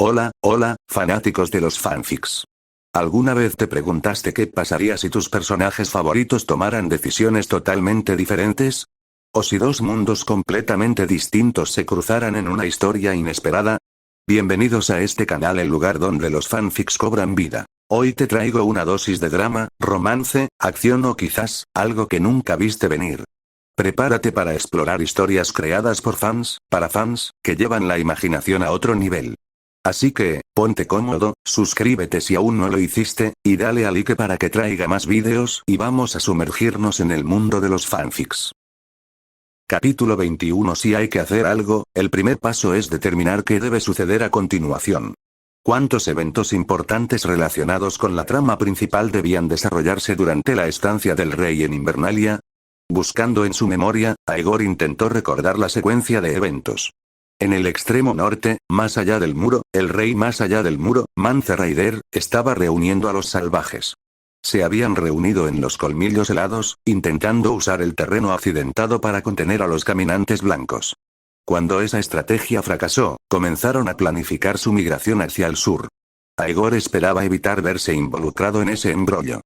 Hola, fanáticos de los fanfics. ¿Alguna vez te preguntaste qué pasaría si tus personajes favoritos tomaran decisiones totalmente diferentes? ¿O si dos mundos completamente distintos se cruzaran en una historia inesperada? Bienvenidos a este canal, el lugar donde los fanfics cobran vida. Hoy te traigo una dosis de drama, romance, acción o quizás, algo que nunca viste venir. Prepárate para explorar historias creadas por fans, para fans, que llevan la imaginación a otro nivel. Así que, ponte cómodo, suscríbete si aún no lo hiciste, y dale a like para que traiga más vídeos y vamos a sumergirnos en el mundo de los fanfics. Capítulo 21. Si hay que hacer algo, el primer paso es determinar qué debe suceder a continuación. ¿Cuántos eventos importantes relacionados con la trama principal debían desarrollarse durante la estancia del rey en Invernalia? Buscando en su memoria, Aegor intentó recordar la secuencia de eventos. En el extremo norte, más allá del muro, el rey más allá del muro, Mance Rayder, estaba reuniendo a los salvajes. Se habían reunido en los colmillos helados, intentando usar el terreno accidentado para contener a los caminantes blancos. Cuando esa estrategia fracasó, comenzaron a planificar su migración hacia el sur. Aegor esperaba evitar verse involucrado en ese embrollo.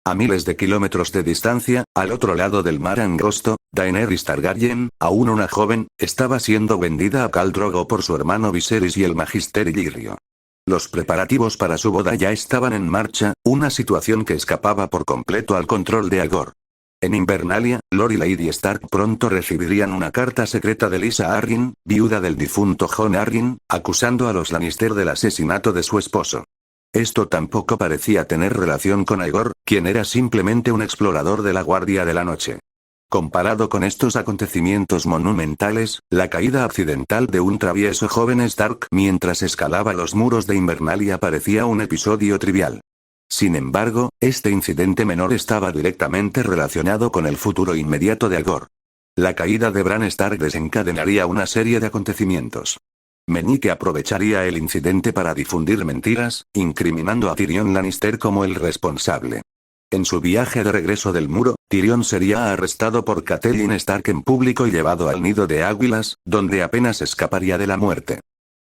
A miles de kilómetros de distancia, al otro lado del mar angosto, Daenerys Targaryen, aún una joven, estaba siendo vendida a Khal Drogo por su hermano Viserys y el Magister Illyrio. Los preparativos para su boda ya estaban en marcha, una situación que escapaba por completo al control de Aegor. En Invernalia, Lord y Lady Stark pronto recibirían una carta secreta de Lysa Arryn, viuda del difunto Jon Arryn, acusando a los Lannister del asesinato de su esposo. Esto tampoco parecía tener relación con Aegor, quien era simplemente un explorador de la Guardia de la Noche. Comparado con estos acontecimientos monumentales, la caída accidental de un travieso joven Stark mientras escalaba los muros de Invernalia parecía un episodio trivial. Sin embargo, este incidente menor estaba directamente relacionado con el futuro inmediato de Aegor. La caída de Bran Stark desencadenaría una serie de acontecimientos. Meñique aprovecharía el incidente para difundir mentiras, incriminando a Tyrion Lannister como el responsable. En su viaje de regreso del muro, Tyrion sería arrestado por Catelyn Stark en público y llevado al nido de águilas, donde apenas escaparía de la muerte.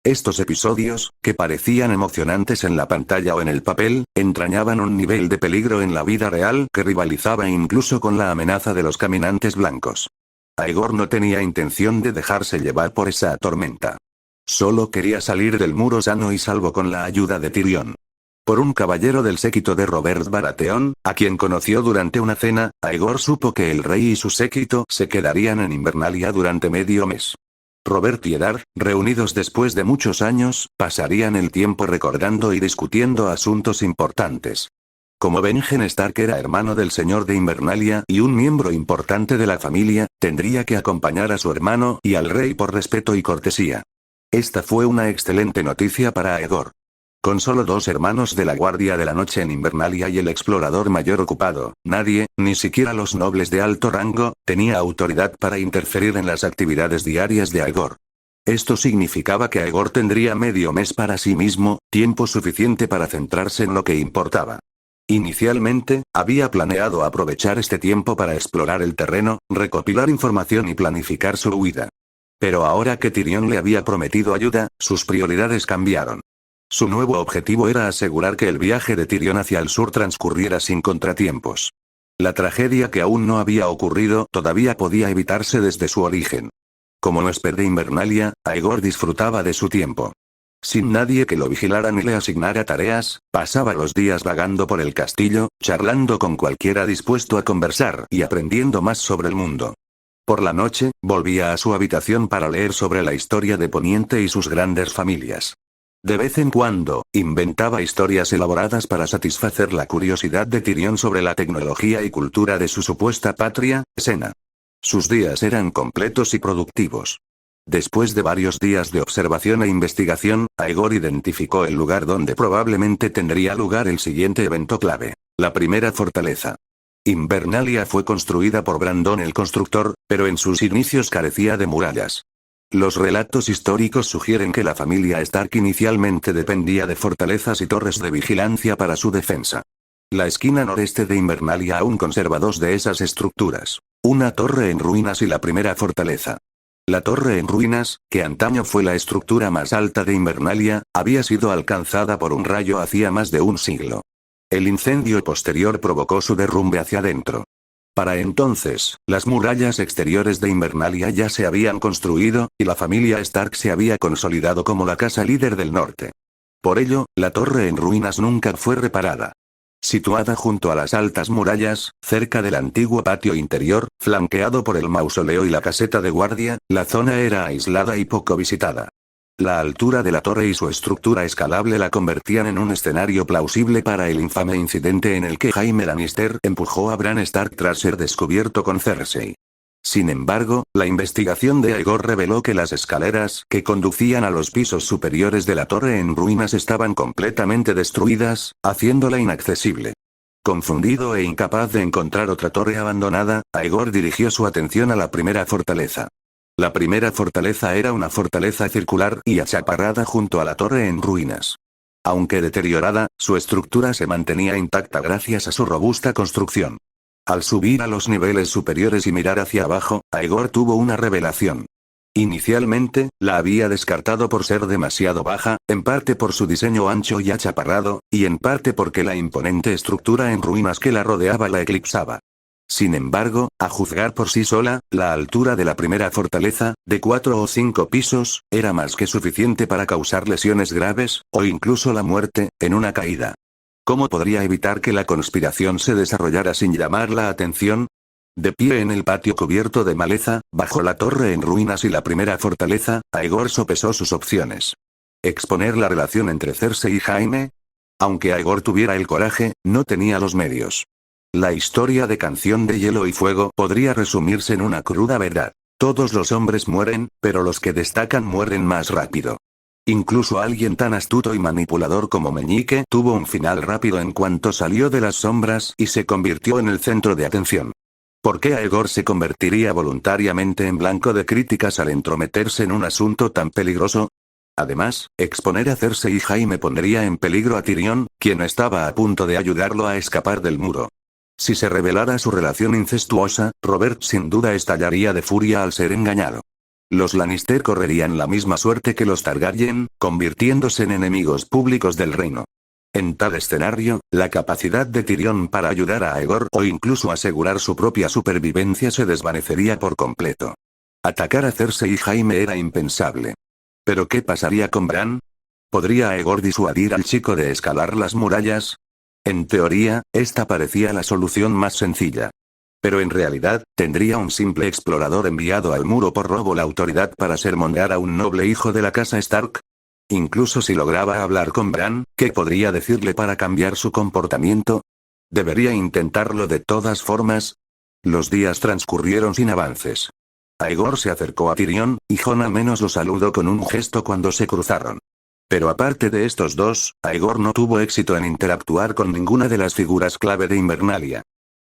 Estos episodios, que parecían emocionantes en la pantalla o en el papel, entrañaban un nivel de peligro en la vida real que rivalizaba incluso con la amenaza de los caminantes blancos. Aegor no tenía intención de dejarse llevar por esa tormenta. Solo quería salir del muro sano y salvo con la ayuda de Tyrion. Por un caballero del séquito de Robert Baratheon, a quien conoció durante una cena, Aegor supo que el rey y su séquito se quedarían en Invernalia durante medio mes. Robert y Eddard, reunidos después de muchos años, pasarían el tiempo recordando y discutiendo asuntos importantes. Como Benjen Stark era hermano del señor de Invernalia y un miembro importante de la familia, tendría que acompañar a su hermano y al rey por respeto y cortesía. Esta fue una excelente noticia para Aegor. Con solo dos hermanos de la Guardia de la Noche en Invernalia y el explorador mayor ocupado, nadie, ni siquiera los nobles de alto rango, tenía autoridad para interferir en las actividades diarias de Aegor. Esto significaba que Aegor tendría medio mes para sí mismo, tiempo suficiente para centrarse en lo que importaba. Inicialmente, había planeado aprovechar este tiempo para explorar el terreno, recopilar información y planificar su huida. Pero ahora que Tyrion le había prometido ayuda, sus prioridades cambiaron. Su nuevo objetivo era asegurar que el viaje de Tyrion hacia el sur transcurriera sin contratiempos. La tragedia que aún no había ocurrido todavía podía evitarse desde su origen. Como huésped de Invernalia, Aegor disfrutaba de su tiempo. Sin nadie que lo vigilara ni le asignara tareas, pasaba los días vagando por el castillo, charlando con cualquiera dispuesto a conversar y aprendiendo más sobre el mundo. Por la noche, volvía a su habitación para leer sobre la historia de Poniente y sus grandes familias. De vez en cuando, inventaba historias elaboradas para satisfacer la curiosidad de Tyrion sobre la tecnología y cultura de su supuesta patria, Senna. Sus días eran completos y productivos. Después de varios días de observación e investigación, Aegor identificó el lugar donde probablemente tendría lugar el siguiente evento clave: la primera fortaleza. Invernalia fue construida por Brandon el Constructor, pero en sus inicios carecía de murallas. Los relatos históricos sugieren que la familia Stark inicialmente dependía de fortalezas y torres de vigilancia para su defensa. La esquina noreste de Invernalia aún conserva dos de esas estructuras: una torre en ruinas y la primera fortaleza. La torre en ruinas, que antaño fue la estructura más alta de Invernalia, había sido alcanzada por un rayo hacía más de un siglo. El incendio posterior provocó su derrumbe hacia adentro. Para entonces, las murallas exteriores de Invernalia ya se habían construido, y la familia Stark se había consolidado como la casa líder del norte. Por ello, la torre en ruinas nunca fue reparada. Situada junto a las altas murallas, cerca del antiguo patio interior, flanqueado por el mausoleo y la caseta de guardia, la zona era aislada y poco visitada. La altura de la torre y su estructura escalable la convertían en un escenario plausible para el infame incidente en el que Jaime Lannister empujó a Bran Stark tras ser descubierto con Cersei. Sin embargo, la investigación de Aegor reveló que las escaleras que conducían a los pisos superiores de la torre en ruinas estaban completamente destruidas, haciéndola inaccesible. Confundido e incapaz de encontrar otra torre abandonada, Aegor dirigió su atención a la primera fortaleza. La primera fortaleza era una fortaleza circular y achaparrada junto a la torre en ruinas. Aunque deteriorada, su estructura se mantenía intacta gracias a su robusta construcción. Al subir a los niveles superiores y mirar hacia abajo, Aegor tuvo una revelación. Inicialmente, la había descartado por ser demasiado baja, en parte por su diseño ancho y achaparrado, y en parte porque la imponente estructura en ruinas que la rodeaba la eclipsaba. Sin embargo, a juzgar por sí sola, la altura de la primera fortaleza, de 4 o 5 pisos, era más que suficiente para causar lesiones graves, o incluso la muerte, en una caída. ¿Cómo podría evitar que la conspiración se desarrollara sin llamar la atención? De pie en el patio cubierto de maleza, bajo la torre en ruinas y la primera fortaleza, Aegor sopesó sus opciones. ¿Exponer la relación entre Cersei y Jaime? Aunque Aegor tuviera el coraje, no tenía los medios. La historia de Canción de Hielo y Fuego podría resumirse en una cruda verdad. Todos los hombres mueren, pero los que destacan mueren más rápido. Incluso alguien tan astuto y manipulador como Meñique tuvo un final rápido en cuanto salió de las sombras y se convirtió en el centro de atención. ¿Por qué Aegor se convertiría voluntariamente en blanco de críticas al entrometerse en un asunto tan peligroso? Además, exponer a Cersei y Jaime pondría en peligro a Tyrion, quien estaba a punto de ayudarlo a escapar del muro. Si se revelara su relación incestuosa, Robert sin duda estallaría de furia al ser engañado. Los Lannister correrían la misma suerte que los Targaryen, convirtiéndose en enemigos públicos del reino. En tal escenario, la capacidad de Tyrion para ayudar a Aegor o incluso asegurar su propia supervivencia se desvanecería por completo. Atacar a Cersei y Jaime era impensable. ¿Pero qué pasaría con Bran? ¿Podría Aegor disuadir al chico de escalar las murallas? En teoría, esta parecía la solución más sencilla. Pero en realidad, ¿tendría un simple explorador enviado al muro por robo la autoridad para sermonear a un noble hijo de la casa Stark? Incluso si lograba hablar con Bran, ¿qué podría decirle para cambiar su comportamiento? ¿Debería intentarlo de todas formas? Los días transcurrieron sin avances. Aegor se acercó a Tyrion, y Jon al menos lo saludó con un gesto cuando se cruzaron. Pero aparte de estos dos, Aegor no tuvo éxito en interactuar con ninguna de las figuras clave de Invernalia.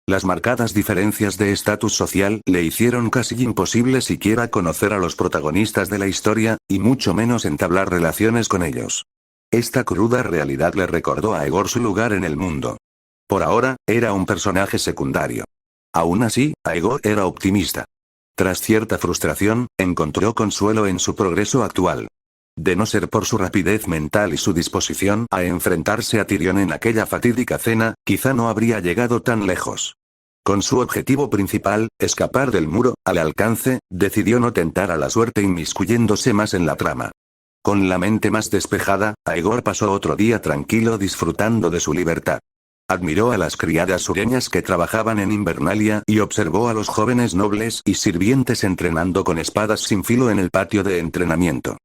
Las marcadas diferencias de estatus social le hicieron casi imposible siquiera conocer a los protagonistas de la historia, y mucho menos entablar relaciones con ellos. Esta cruda realidad le recordó a Aegor su lugar en el mundo. Por ahora, era un personaje secundario. Aún así, Aegor era optimista. Tras cierta frustración, encontró consuelo en su progreso actual. De no ser por su rapidez mental y su disposición a enfrentarse a Tyrion en aquella fatídica cena, quizá no habría llegado tan lejos. Con su objetivo principal, escapar del muro, al alcance, decidió no tentar a la suerte inmiscuyéndose más en la trama. Con la mente más despejada, Aegor pasó otro día tranquilo disfrutando de su libertad. Admiró a las criadas sureñas que trabajaban en Invernalia y observó a los jóvenes nobles y sirvientes entrenando con espadas sin filo en el patio de entrenamiento.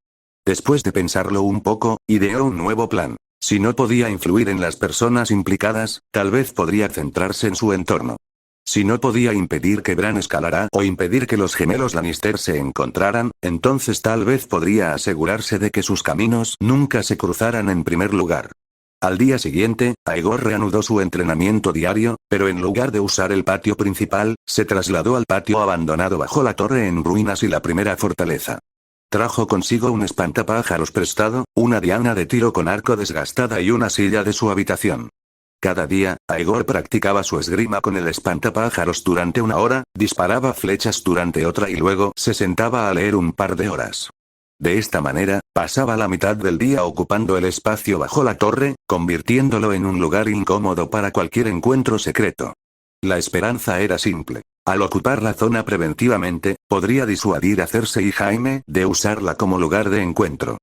Después de pensarlo un poco, ideó un nuevo plan. Si no podía influir en las personas implicadas, tal vez podría centrarse en su entorno. Si no podía impedir que Bran escalara o impedir que los gemelos Lannister se encontraran, entonces tal vez podría asegurarse de que sus caminos nunca se cruzaran en primer lugar. Al día siguiente, Aegor reanudó su entrenamiento diario, pero en lugar de usar el patio principal, se trasladó al patio abandonado bajo la torre en ruinas y la primera fortaleza. Trajo consigo un espantapájaros prestado, una diana de tiro con arco desgastada y una silla de su habitación. Cada día, Aegor practicaba su esgrima con el espantapájaros durante una hora, disparaba flechas durante otra y luego se sentaba a leer un par de horas. De esta manera, pasaba la mitad del día ocupando el espacio bajo la torre, convirtiéndolo en un lugar incómodo para cualquier encuentro secreto. La esperanza era simple. Al ocupar la zona preventivamente, podría disuadir a Cersei y Jaime de usarla como lugar de encuentro.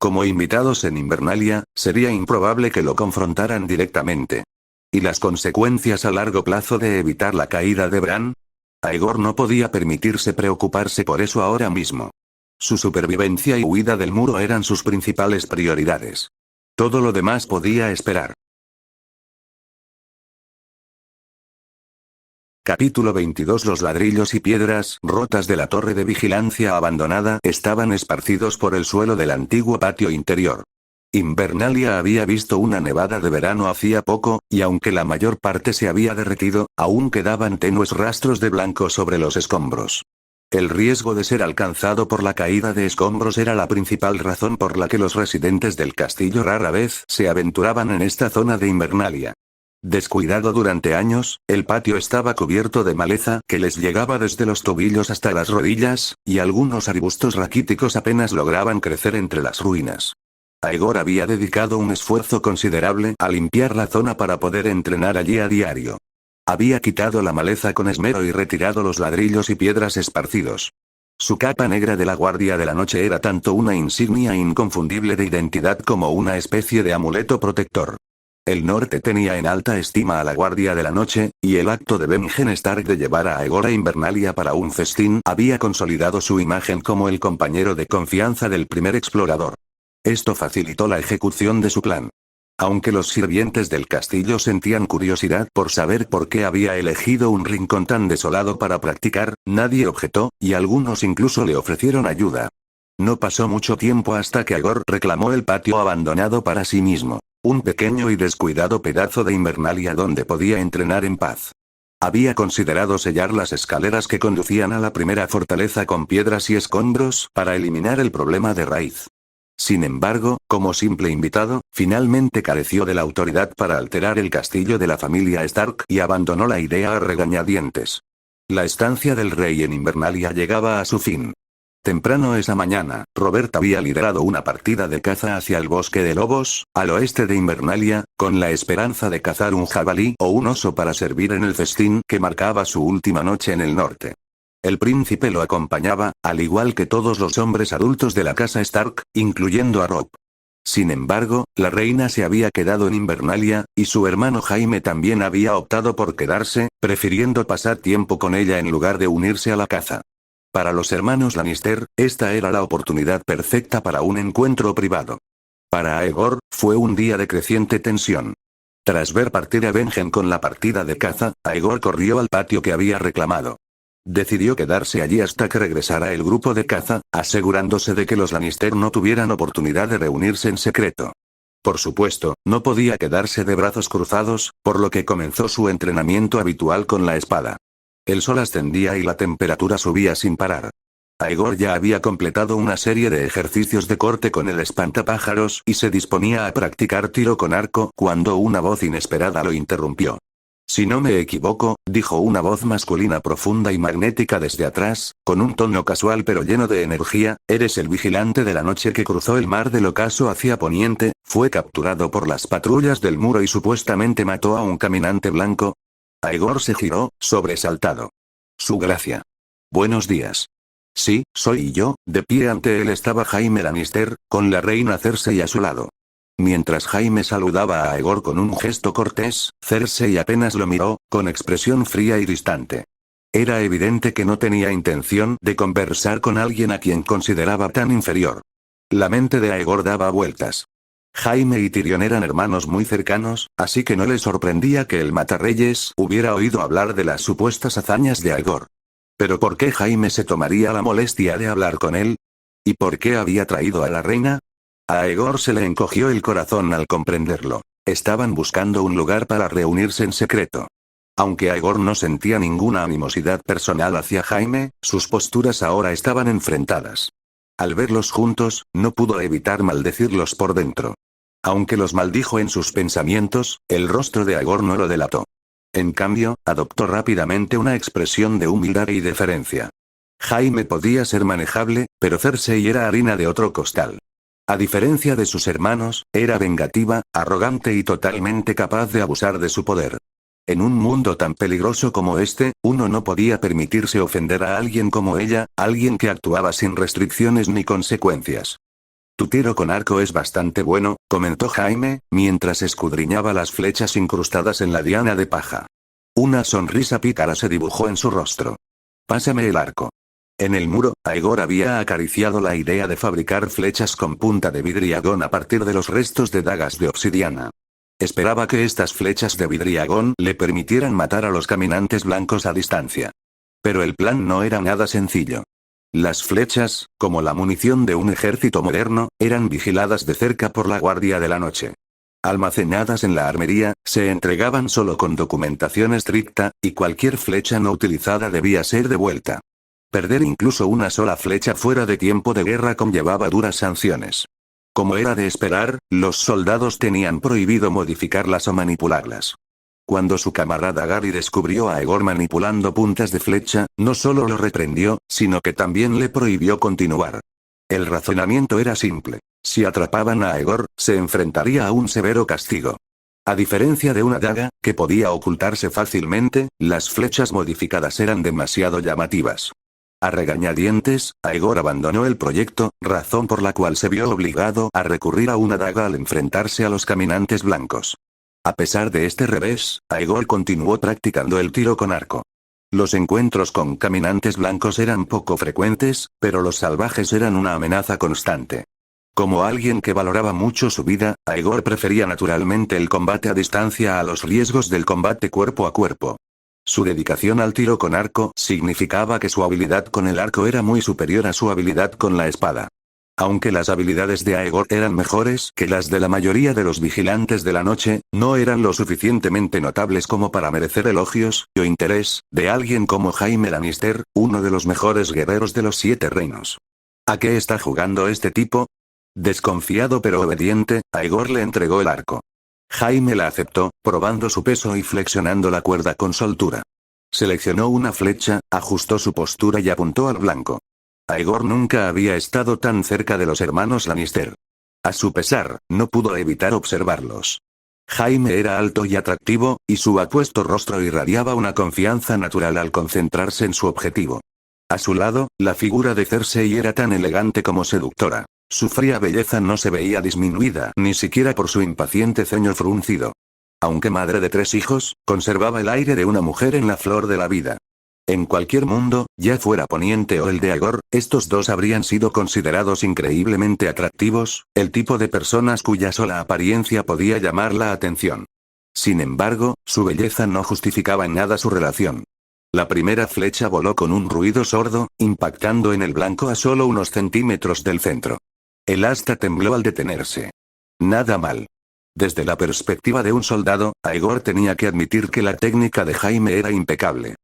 Como invitados en Invernalia, sería improbable que lo confrontaran directamente. ¿Y las consecuencias a largo plazo de evitar la caída de Bran? Aegor no podía permitirse preocuparse por eso ahora mismo. Su supervivencia y huida del muro eran sus principales prioridades. Todo lo demás podía esperar. Capítulo 22. Los ladrillos y piedras rotas de la torre de vigilancia abandonada estaban esparcidos por el suelo del antiguo patio interior. Invernalia había visto una nevada de verano hacía poco, y aunque la mayor parte se había derretido, aún quedaban tenues rastros de blanco sobre los escombros. El riesgo de ser alcanzado por la caída de escombros era la principal razón por la que los residentes del castillo rara vez se aventuraban en esta zona de Invernalia. Descuidado durante años, el patio estaba cubierto de maleza que les llegaba desde los tobillos hasta las rodillas, y algunos arbustos raquíticos apenas lograban crecer entre las ruinas. Aegor había dedicado un esfuerzo considerable a limpiar la zona para poder entrenar allí a diario. Había quitado la maleza con esmero y retirado los ladrillos y piedras esparcidos. Su capa negra de la Guardia de la Noche era tanto una insignia inconfundible de identidad como una especie de amuleto protector. El norte tenía en alta estima a la Guardia de la Noche, y el acto de Benjen Stark de llevar a Aegor a Invernalia para un festín había consolidado su imagen como el compañero de confianza del primer explorador. Esto facilitó la ejecución de su plan. Aunque los sirvientes del castillo sentían curiosidad por saber por qué había elegido un rincón tan desolado para practicar, nadie objetó, y algunos incluso le ofrecieron ayuda. No pasó mucho tiempo hasta que Aegor reclamó el patio abandonado para sí mismo. Un pequeño y descuidado pedazo de Invernalia donde podía entrenar en paz. Había considerado sellar las escaleras que conducían a la primera fortaleza con piedras y escombros para eliminar el problema de raíz. Sin embargo, como simple invitado, finalmente careció de la autoridad para alterar el castillo de la familia Stark y abandonó la idea a regañadientes. La estancia del rey en Invernalia llegaba a su fin. Temprano esa mañana, Robert había liderado una partida de caza hacia el bosque de lobos, al oeste de Invernalia, con la esperanza de cazar un jabalí o un oso para servir en el festín que marcaba su última noche en el norte. El príncipe lo acompañaba, al igual que todos los hombres adultos de la casa Stark, incluyendo a Robb. Sin embargo, la reina se había quedado en Invernalia, y su hermano Jaime también había optado por quedarse, prefiriendo pasar tiempo con ella en lugar de unirse a la caza. Para los hermanos Lannister, esta era la oportunidad perfecta para un encuentro privado. Para Aegor, fue un día de creciente tensión. Tras ver partir a Benjen con la partida de caza, Aegor corrió al patio que había reclamado. Decidió quedarse allí hasta que regresara el grupo de caza, asegurándose de que los Lannister no tuvieran oportunidad de reunirse en secreto. Por supuesto, no podía quedarse de brazos cruzados, por lo que comenzó su entrenamiento habitual con la espada. El sol ascendía y la temperatura subía sin parar. Aegor ya había completado una serie de ejercicios de corte con el espantapájaros y se disponía a practicar tiro con arco cuando una voz inesperada lo interrumpió. Si no me equivoco, dijo una voz masculina profunda y magnética desde atrás, con un tono casual pero lleno de energía, eres el vigilante de la noche que cruzó el mar del ocaso hacia poniente, fue capturado por las patrullas del muro y supuestamente mató a un caminante blanco. Aegor se giró, sobresaltado. Su gracia. Buenos días. Sí, soy yo, de pie ante él estaba Jaime Lannister, con la reina Cersei a su lado. Mientras Jaime saludaba a Aegor con un gesto cortés, Cersei apenas lo miró, con expresión fría y distante. Era evidente que no tenía intención de conversar con alguien a quien consideraba tan inferior. La mente de Aegor daba vueltas. Jaime y Tyrion eran hermanos muy cercanos, así que no le sorprendía que el Matarreyes hubiera oído hablar de las supuestas hazañas de Aegor. ¿Pero por qué Jaime se tomaría la molestia de hablar con él? ¿Y por qué había traído a la reina? A Aegor se le encogió el corazón al comprenderlo. Estaban buscando un lugar para reunirse en secreto. Aunque Aegor no sentía ninguna animosidad personal hacia Jaime, sus posturas ahora estaban enfrentadas. Al verlos juntos, no pudo evitar maldecirlos por dentro. Aunque los maldijo en sus pensamientos, el rostro de Aegor no lo delató. En cambio, adoptó rápidamente una expresión de humildad y deferencia. Jaime podía ser manejable, pero Cersei era harina de otro costal. A diferencia de sus hermanos, era vengativa, arrogante y totalmente capaz de abusar de su poder. En un mundo tan peligroso como este, uno no podía permitirse ofender a alguien como ella, alguien que actuaba sin restricciones ni consecuencias. Tu tiro con arco es bastante bueno, comentó Jaime, mientras escudriñaba las flechas incrustadas en la diana de paja. Una sonrisa pícara se dibujó en su rostro. Pásame el arco. En el muro, Aegor había acariciado la idea de fabricar flechas con punta de vidriagón a partir de los restos de dagas de obsidiana. Esperaba que estas flechas de vidriagón le permitieran matar a los caminantes blancos a distancia. Pero el plan no era nada sencillo. Las flechas, como la munición de un ejército moderno, eran vigiladas de cerca por la Guardia de la Noche. Almacenadas en la armería, se entregaban solo con documentación estricta, y cualquier flecha no utilizada debía ser devuelta. Perder incluso una sola flecha fuera de tiempo de guerra conllevaba duras sanciones. Como era de esperar, los soldados tenían prohibido modificarlas o manipularlas. Cuando su camarada Gary descubrió a Aegor manipulando puntas de flecha, no solo lo reprendió, sino que también le prohibió continuar. El razonamiento era simple. Si atrapaban a Aegor, se enfrentaría a un severo castigo. A diferencia de una daga, que podía ocultarse fácilmente, las flechas modificadas eran demasiado llamativas. A regañadientes, Aegor abandonó el proyecto, razón por la cual se vio obligado a recurrir a una daga al enfrentarse a los caminantes blancos. A pesar de este revés, Aegor continuó practicando el tiro con arco. Los encuentros con caminantes blancos eran poco frecuentes, pero los salvajes eran una amenaza constante. Como alguien que valoraba mucho su vida, Aegor prefería naturalmente el combate a distancia a los riesgos del combate cuerpo a cuerpo. Su dedicación al tiro con arco significaba que su habilidad con el arco era muy superior a su habilidad con la espada. Aunque las habilidades de Aegor eran mejores que las de la mayoría de los vigilantes de la noche, no eran lo suficientemente notables como para merecer elogios o interés de alguien como Jaime Lannister, uno de los mejores guerreros de los 7 reinos. ¿A qué está jugando este tipo? Desconfiado pero obediente, Aegor le entregó el arco. Jaime la aceptó, probando su peso y flexionando la cuerda con soltura. Seleccionó una flecha, ajustó su postura y apuntó al blanco. Aegor nunca había estado tan cerca de los hermanos Lannister. A su pesar, no pudo evitar observarlos. Jaime era alto y atractivo, y su apuesto rostro irradiaba una confianza natural al concentrarse en su objetivo. A su lado, la figura de Cersei era tan elegante como seductora. Su fría belleza no se veía disminuida ni siquiera por su impaciente ceño fruncido. Aunque madre de 3 hijos, conservaba el aire de una mujer en la flor de la vida. En cualquier mundo, ya fuera Poniente o el de Aegor, estos dos habrían sido considerados increíblemente atractivos, el tipo de personas cuya sola apariencia podía llamar la atención. Sin embargo, su belleza no justificaba en nada su relación. La primera flecha voló con un ruido sordo, impactando en el blanco a solo unos centímetros del centro. El asta tembló al detenerse. Nada mal. Desde la perspectiva de un soldado, Aegor tenía que admitir que la técnica de Jaime era impecable.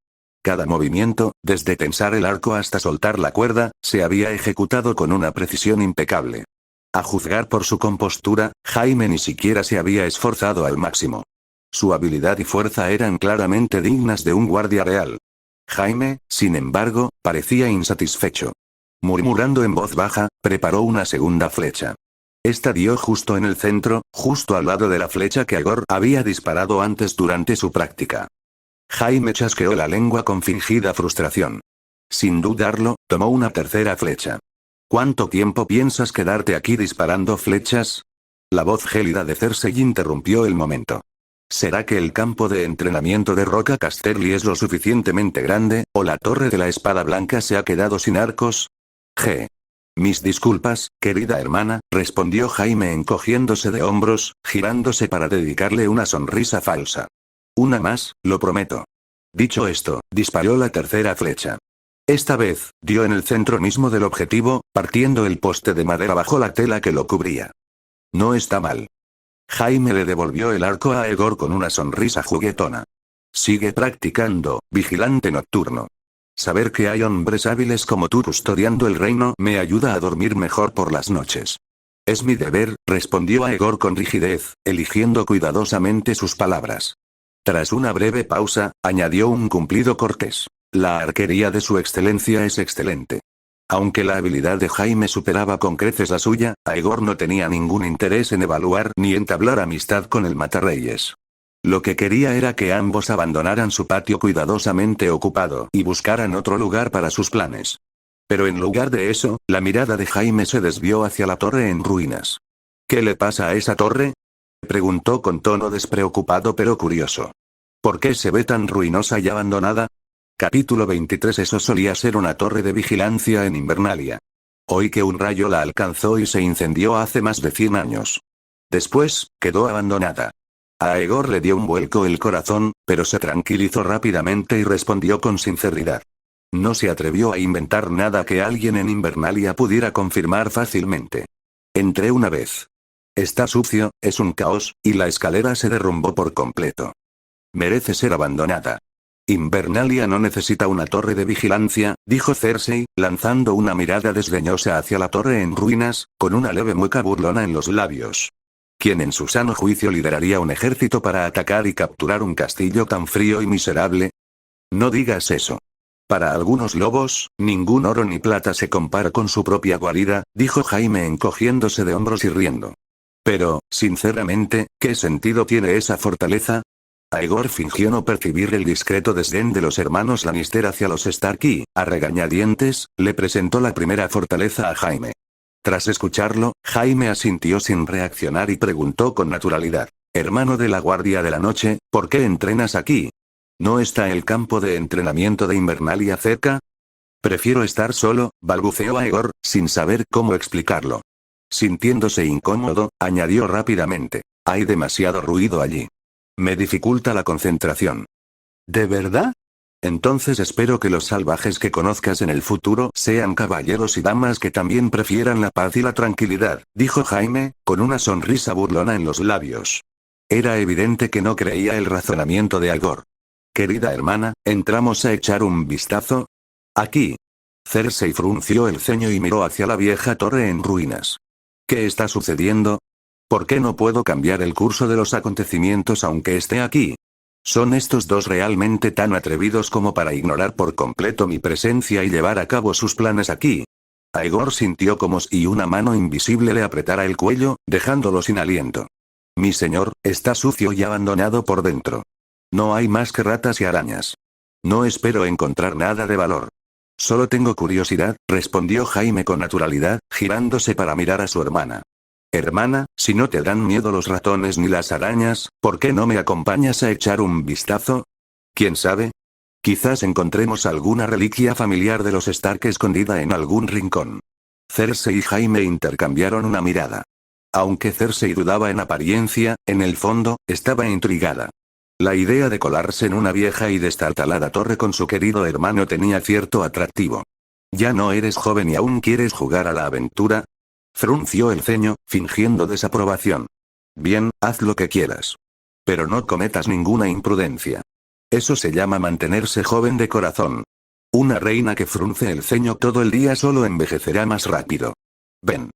Cada movimiento, desde tensar el arco hasta soltar la cuerda, se había ejecutado con una precisión impecable. A juzgar por su compostura, Jaime ni siquiera se había esforzado al máximo. Su habilidad y fuerza eran claramente dignas de un guardia real. Jaime, sin embargo, parecía insatisfecho. Murmurando en voz baja, preparó una segunda flecha. Esta dio justo en el centro, justo al lado de la flecha que Aegor había disparado antes durante su práctica. Jaime chasqueó la lengua con fingida frustración. Sin dudarlo, tomó una tercera flecha. ¿Cuánto tiempo piensas quedarte aquí disparando flechas? La voz gélida de Cersei interrumpió el momento. ¿Será que el campo de entrenamiento de Roca Casterly es lo suficientemente grande, o la torre de la espada blanca se ha quedado sin arcos? Mis disculpas, querida hermana, respondió Jaime encogiéndose de hombros, girándose para dedicarle una sonrisa falsa. Una más, lo prometo. Dicho esto, disparó la tercera flecha. Esta vez, dio en el centro mismo del objetivo, partiendo el poste de madera bajo la tela que lo cubría. No está mal. Jaime le devolvió el arco a Aegor con una sonrisa juguetona. Sigue practicando, vigilante nocturno. Saber que hay hombres hábiles como tú custodiando el reino me ayuda a dormir mejor por las noches. Es mi deber, respondió Aegor con rigidez, eligiendo cuidadosamente sus palabras. Tras una breve pausa, añadió un cumplido cortés. La arquería de su excelencia es excelente. Aunque la habilidad de Jaime superaba con creces la suya, Aegor no tenía ningún interés en evaluar ni entablar amistad con el Matarreyes. Lo que quería era que ambos abandonaran su patio cuidadosamente ocupado y buscaran otro lugar para sus planes. Pero en lugar de eso, la mirada de Jaime se desvió hacia la torre en ruinas. ¿Qué le pasa a esa torre?, preguntó con tono despreocupado pero curioso. ¿Por qué se ve tan ruinosa y abandonada? Capítulo 23. Eso solía ser una torre de vigilancia en Invernalia. Hoy que un rayo la alcanzó y se incendió hace más de 100 años. Después, quedó abandonada. A Aegor le dio un vuelco el corazón, pero se tranquilizó rápidamente y respondió con sinceridad. No se atrevió a inventar nada que alguien en Invernalia pudiera confirmar fácilmente. Entré una vez. Está sucio, es un caos, y la escalera se derrumbó por completo. Merece ser abandonada. Invernalia no necesita una torre de vigilancia, dijo Cersei, lanzando una mirada desdeñosa hacia la torre en ruinas, con una leve mueca burlona en los labios. ¿Quién en su sano juicio lideraría un ejército para atacar y capturar un castillo tan frío y miserable? No digas eso. Para algunos lobos, ningún oro ni plata se compara con su propia guarida, dijo Jaime encogiéndose de hombros y riendo. Pero, sinceramente, ¿qué sentido tiene esa fortaleza? Aegor fingió no percibir el discreto desdén de los hermanos Lannister hacia los Stark y, a regañadientes, le presentó la primera fortaleza a Jaime. Tras escucharlo, Jaime asintió sin reaccionar y preguntó con naturalidad. Hermano de la Guardia de la Noche, ¿por qué entrenas aquí? ¿No está el campo de entrenamiento de Invernalia cerca? Prefiero estar solo, balbuceó Aegor, sin saber cómo explicarlo. Sintiéndose incómodo, añadió rápidamente. Hay demasiado ruido allí. Me dificulta la concentración. ¿De verdad? Entonces espero que los salvajes que conozcas en el futuro sean caballeros y damas que también prefieran la paz y la tranquilidad, dijo Jaime, con una sonrisa burlona en los labios. Era evidente que no creía el razonamiento de Aegor. Querida hermana, ¿entramos a echar un vistazo? Aquí. Cersei frunció el ceño y miró hacia la vieja torre en ruinas. ¿Qué está sucediendo? ¿Por qué no puedo cambiar el curso de los acontecimientos aunque esté aquí? ¿Son estos dos realmente tan atrevidos como para ignorar por completo mi presencia y llevar a cabo sus planes aquí? Aegor sintió como si una mano invisible le apretara el cuello, dejándolo sin aliento. Mi señor, está sucio y abandonado por dentro. No hay más que ratas y arañas. No espero encontrar nada de valor. Solo tengo curiosidad, respondió Jaime con naturalidad, girándose para mirar a su hermana. Hermana, si no te dan miedo los ratones ni las arañas, ¿por qué no me acompañas a echar un vistazo? ¿Quién sabe? Quizás encontremos alguna reliquia familiar de los Stark escondida en algún rincón. Cersei y Jaime intercambiaron una mirada. Aunque Cersei dudaba en apariencia, en el fondo, estaba intrigada. La idea de colarse en una vieja y destartalada torre con su querido hermano tenía cierto atractivo. ¿Ya no eres joven y aún quieres jugar a la aventura? Frunció el ceño, fingiendo desaprobación. Bien, haz lo que quieras. Pero no cometas ninguna imprudencia. Eso se llama mantenerse joven de corazón. Una reina que frunce el ceño todo el día solo envejecerá más rápido. Ven.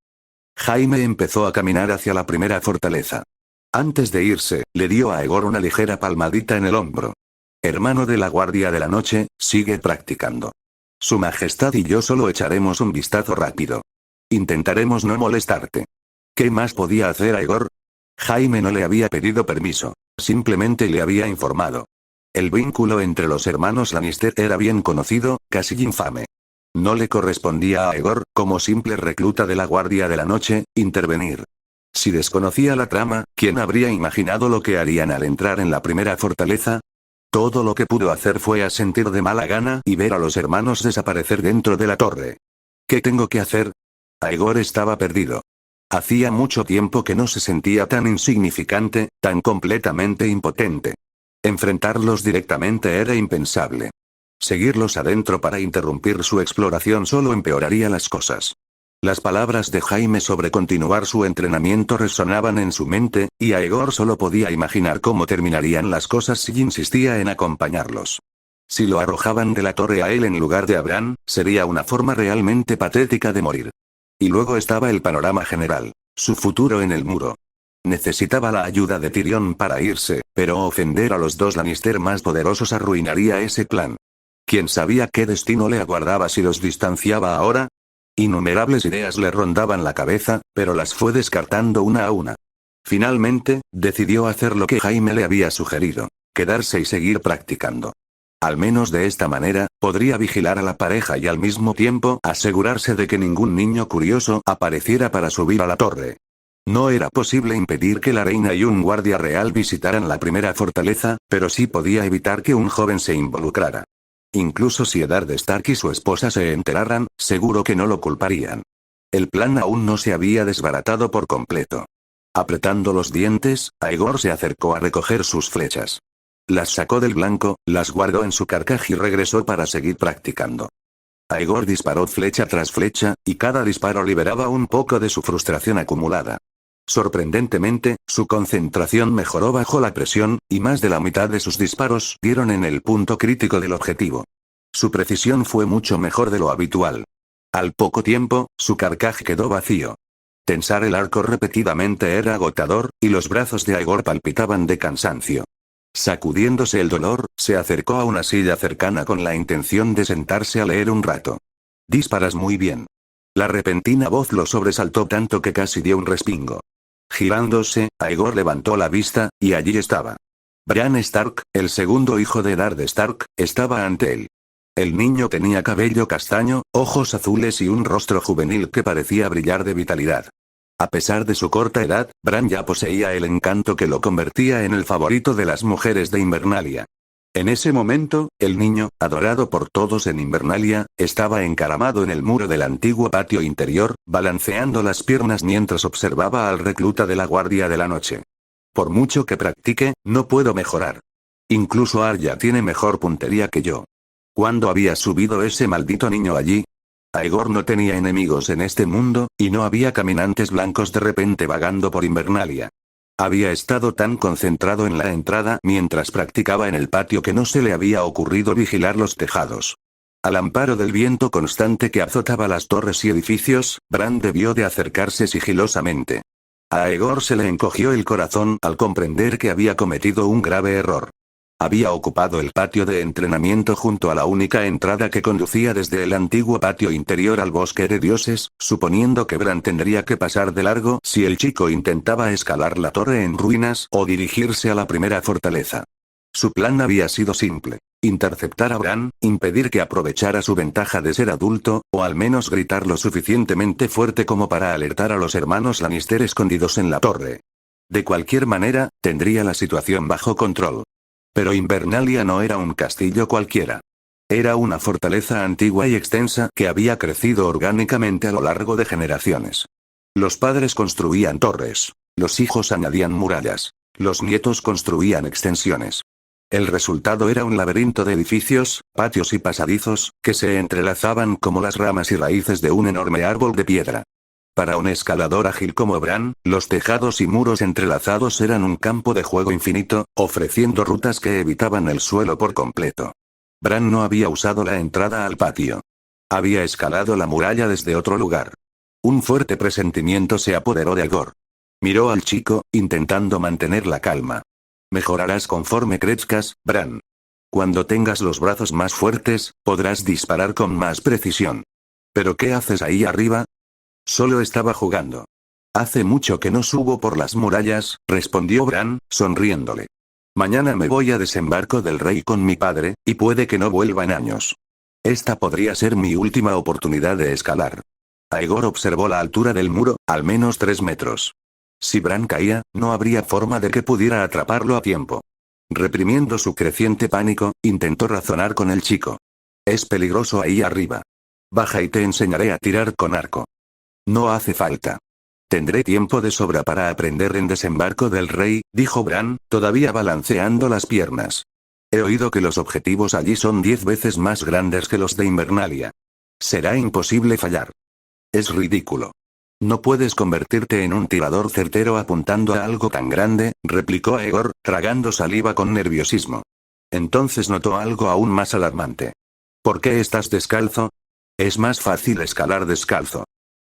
Jaime empezó a caminar hacia la primera fortaleza. Antes de irse, le dio a Aegor una ligera palmadita en el hombro. Hermano de la Guardia de la Noche, sigue practicando. Su Majestad y yo solo echaremos un vistazo rápido. Intentaremos no molestarte. ¿Qué más podía hacer Aegor? Jaime no le había pedido permiso. Simplemente le había informado. El vínculo entre los hermanos Lannister era bien conocido, casi infame. No le correspondía a Aegor, como simple recluta de la Guardia de la Noche, intervenir. Si desconocía la trama, ¿quién habría imaginado lo que harían al entrar en la primera fortaleza? Todo lo que pudo hacer fue asentir de mala gana y ver a los hermanos desaparecer dentro de la torre. ¿Qué tengo que hacer? Aegor estaba perdido. Hacía mucho tiempo que no se sentía tan insignificante, tan completamente impotente. Enfrentarlos directamente era impensable. Seguirlos adentro para interrumpir su exploración solo empeoraría las cosas. Las palabras de Jaime sobre continuar su entrenamiento resonaban en su mente, y Aegor solo podía imaginar cómo terminarían las cosas si insistía en acompañarlos. Si lo arrojaban de la torre a él en lugar de a Bran, sería una forma realmente patética de morir. Y luego estaba el panorama general. Su futuro en el muro. Necesitaba la ayuda de Tyrion para irse, pero ofender a los dos Lannister más poderosos arruinaría ese plan. ¿Quién sabía qué destino le aguardaba si los distanciaba ahora? Innumerables ideas le rondaban la cabeza, pero las fue descartando una a una. Finalmente, decidió hacer lo que Jaime le había sugerido: quedarse y seguir practicando. Al menos de esta manera, podría vigilar a la pareja y al mismo tiempo asegurarse de que ningún niño curioso apareciera para subir a la torre. No era posible impedir que la reina y un guardia real visitaran la primera fortaleza, pero sí podía evitar que un joven se involucrara. Incluso si Eddard Stark y su esposa se enteraran, seguro que no lo culparían. El plan aún no se había desbaratado por completo. Apretando los dientes, Aegor se acercó a recoger sus flechas. Las sacó del blanco, las guardó en su carcaj y regresó para seguir practicando. Aegor disparó flecha tras flecha, y cada disparo liberaba un poco de su frustración acumulada. Sorprendentemente, su concentración mejoró bajo la presión, y más de la mitad de sus disparos dieron en el punto crítico del objetivo. Su precisión fue mucho mejor de lo habitual. Al poco tiempo, su carcaj quedó vacío. Tensar el arco repetidamente era agotador, y los brazos de Aegor palpitaban de cansancio. Sacudiéndose el dolor, se acercó a una silla cercana con la intención de sentarse a leer un rato. «Disparas muy bien». La repentina voz lo sobresaltó tanto que casi dio un respingo. Girándose, Aegor levantó la vista, y allí estaba. Bran Stark, el segundo hijo de Eddard Stark, estaba ante él. El niño tenía cabello castaño, ojos azules y un rostro juvenil que parecía brillar de vitalidad. A pesar de su corta edad, Bran ya poseía el encanto que lo convertía en el favorito de las mujeres de Invernalia. En ese momento, el niño, adorado por todos en Invernalia, estaba encaramado en el muro del antiguo patio interior, balanceando las piernas mientras observaba al recluta de la Guardia de la Noche. Por mucho que practique, no puedo mejorar. Incluso Arya tiene mejor puntería que yo. ¿Cuándo había subido ese maldito niño allí? Aegor no tenía enemigos en este mundo, y no había caminantes blancos de repente vagando por Invernalia. Había estado tan concentrado en la entrada mientras practicaba en el patio que no se le había ocurrido vigilar los tejados. Al amparo del viento constante que azotaba las torres y edificios, Bran debió de acercarse sigilosamente. A Aegor se le encogió el corazón al comprender que había cometido un grave error. Había ocupado el patio de entrenamiento junto a la única entrada que conducía desde el antiguo patio interior al bosque de dioses, suponiendo que Bran tendría que pasar de largo si el chico intentaba escalar la torre en ruinas o dirigirse a la primera fortaleza. Su plan había sido simple: interceptar a Bran, impedir que aprovechara su ventaja de ser adulto, o al menos gritar lo suficientemente fuerte como para alertar a los hermanos Lannister escondidos en la torre. De cualquier manera, tendría la situación bajo control. Pero Invernalia no era un castillo cualquiera. Era una fortaleza antigua y extensa que había crecido orgánicamente a lo largo de generaciones. Los padres construían torres. Los hijos añadían murallas. Los nietos construían extensiones. El resultado era un laberinto de edificios, patios y pasadizos, que se entrelazaban como las ramas y raíces de un enorme árbol de piedra. Para un escalador ágil como Bran, los tejados y muros entrelazados eran un campo de juego infinito, ofreciendo rutas que evitaban el suelo por completo. Bran no había usado la entrada al patio. Había escalado la muralla desde otro lugar. Un fuerte presentimiento se apoderó de Aegor. Miró al chico, intentando mantener la calma. Mejorarás conforme crezcas, Bran. Cuando tengas los brazos más fuertes, podrás disparar con más precisión. ¿Pero qué haces ahí arriba? Solo estaba jugando. Hace mucho que no subo por las murallas, respondió Bran, sonriéndole. Mañana me voy a Desembarco del Rey con mi padre, y puede que no vuelva en años. Esta podría ser mi última oportunidad de escalar. Aegor observó la altura del muro, al menos 3 metros. Si Bran caía, no habría forma de que pudiera atraparlo a tiempo. Reprimiendo su creciente pánico, intentó razonar con el chico. Es peligroso ahí arriba. Baja y te enseñaré a tirar con arco. No hace falta. Tendré tiempo de sobra para aprender en Desembarco del Rey, dijo Bran, todavía balanceando las piernas. He oído que los objetivos allí son 10 veces más grandes que los de Invernalia. Será imposible fallar. Es ridículo. No puedes convertirte en un tirador certero apuntando a algo tan grande, replicó Aegor, tragando saliva con nerviosismo. Entonces notó algo aún más alarmante. ¿Por qué estás descalzo? Es más fácil escalar descalzo.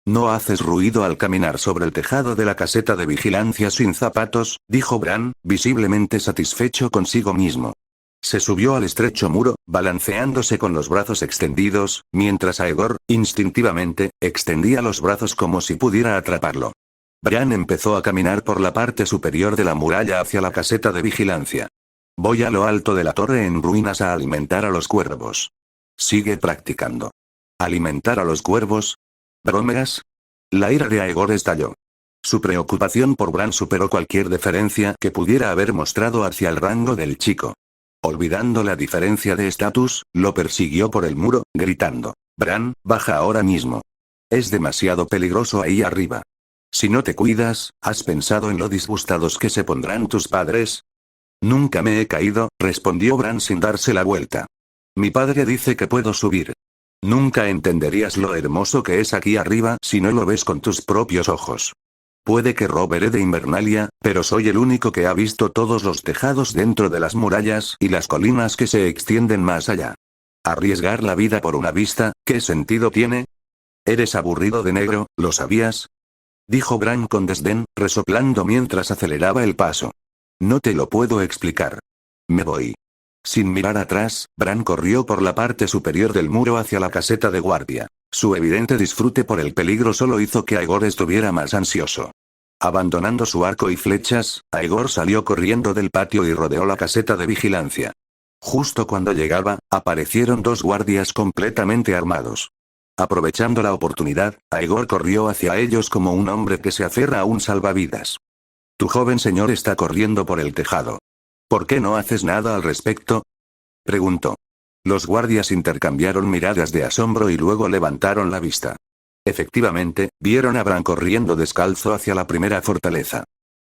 No haces ruido al caminar sobre el tejado de la caseta de vigilancia sin zapatos, dijo Bran, visiblemente satisfecho consigo mismo. Se subió al estrecho muro, balanceándose con los brazos extendidos, mientras Aegor, instintivamente, extendía los brazos como si pudiera atraparlo. Bran empezó a caminar por la parte superior de la muralla hacia la caseta de vigilancia. Voy a lo alto de la torre en ruinas a alimentar a los cuervos. Sigue practicando. ¿Alimentar a los cuervos? ¿Bromeas? La ira de Aegor estalló. Su preocupación por Bran superó cualquier deferencia que pudiera haber mostrado hacia el rango del chico. Olvidando la diferencia de estatus, lo persiguió por el muro, gritando: Bran, baja ahora mismo. Es demasiado peligroso ahí arriba. Si no te cuidas, ¿has pensado en lo disgustados que se pondrán tus padres? Nunca me he caído, respondió Bran sin darse la vuelta. Mi padre dice que puedo subir. Nunca entenderías lo hermoso que es aquí arriba si no lo ves con tus propios ojos. Puede que Robb herede Invernalia, pero soy el único que ha visto todos los tejados dentro de las murallas y las colinas que se extienden más allá. ¿Arriesgar la vida por una vista, qué sentido tiene? Eres aburrido de negro, ¿lo sabías? Dijo Bran con desdén, resoplando mientras aceleraba el paso. No te lo puedo explicar. Me voy. Sin mirar atrás, Bran corrió por la parte superior del muro hacia la caseta de guardia. Su evidente disfrute por el peligro solo hizo que Aegor estuviera más ansioso. Abandonando su arco y flechas, Aegor salió corriendo del patio y rodeó la caseta de vigilancia. Justo cuando llegaba, aparecieron dos guardias completamente armados. Aprovechando la oportunidad, Aegor corrió hacia ellos como un hombre que se aferra a un salvavidas. Tu joven señor está corriendo por el tejado. ¿Por qué no haces nada al respecto? Preguntó. Los guardias intercambiaron miradas de asombro y luego levantaron la vista. Efectivamente, vieron a Bran corriendo descalzo hacia la primera fortaleza.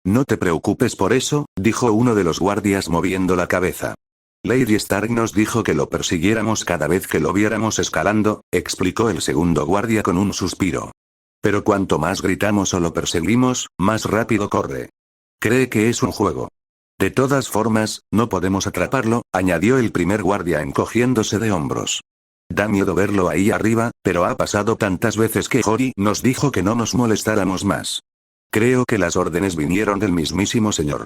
No te preocupes por eso, dijo uno de los guardias moviendo la cabeza. Lady Stark nos dijo que lo persiguiéramos cada vez que lo viéramos escalando, explicó el segundo guardia con un suspiro. Pero cuanto más gritamos o lo perseguimos, más rápido corre. Cree que es un juego. De todas formas, no podemos atraparlo, añadió el primer guardia encogiéndose de hombros. Da miedo verlo ahí arriba, pero ha pasado tantas veces que Jory nos dijo que no nos molestáramos más. Creo que las órdenes vinieron del mismísimo señor.